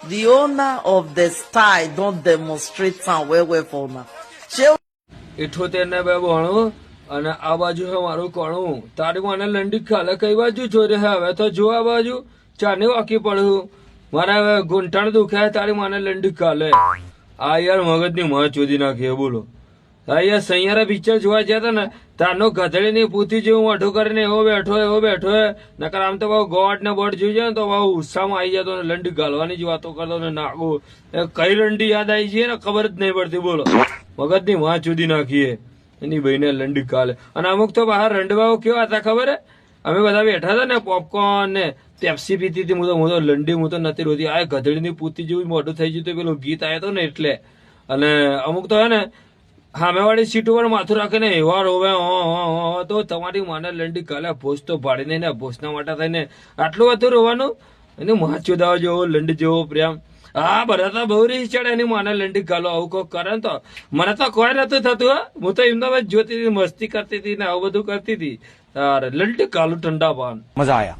The owner of the style don't demonstrate sound well for now. She 78 ને 2 ભણું અને આ બાજુ છે મારું કોણું. તારી મને લંડી ખાલે કઈ બાજુ ચોરે છે? હવે તો જો આ બાજુ ચાની વાકી પડું. મારા હવે ઘૂંટણ દુખાય, તારી મને લંડી ખાલે. આ યાર મગજની મોં ચોદી નાખી. બોલો હા યાર, સૈયારા પિક્ચર જોવા ગયા હતા ને, તારનો ગધડીની પૂતી જેવું મોઢું કરીને એવો બેઠો હે. નકર આમ તો બહુ ગોડ ને બોટ જોઈ જાય ને તો બહુ ઉત્સાહમાં આવી જતો ને લંડી ગાલવાની જ વાતો કરતો ને નાખું. કઈ લંડી યાદ આવી છે ને ખબર જ નહીં પડતી. બોલો મગજની મોં ચોદી નાખીએ એની ભાઈને લંડી કાલે. અને અમુક તો બહાર રંડવાઓ કેવા હતા ખબર હે? અમે બધા બેઠા હતા ને, પોપકોર્ન ને પેપ્સી પીતી હતી. હું તો લંડી હું તો નથી રોતી. આ ગધડીની પૂતી જેવું મોઢું થઈ ગયું. પેલું ગીત આવ્યો હતો ને એટલે. અને અમુક તો હે ને સામેવાળી સીટ ઉપર માથું રાખીને એવા રોવે તો તમારી માને લંડી કાલે ભોજ તો ભાડીને ને ભોજના માટે થઈને આટલું બધું રોવાનું. એને માછુદાવા જેવો લંડી જેવો પ્રેમ. હા બધા તો બહુ રીસ ચડે એની માને લંડી ગાલો આવું કોઈ કરે ને તો મને તો કોઈ નતું થતું. હું તો એમને જોતી હતી, મસ્તી કરતી હતી ને આવું બધું કરતી હતી. લંડી કાલું ઠંડા પાન મજા આયા.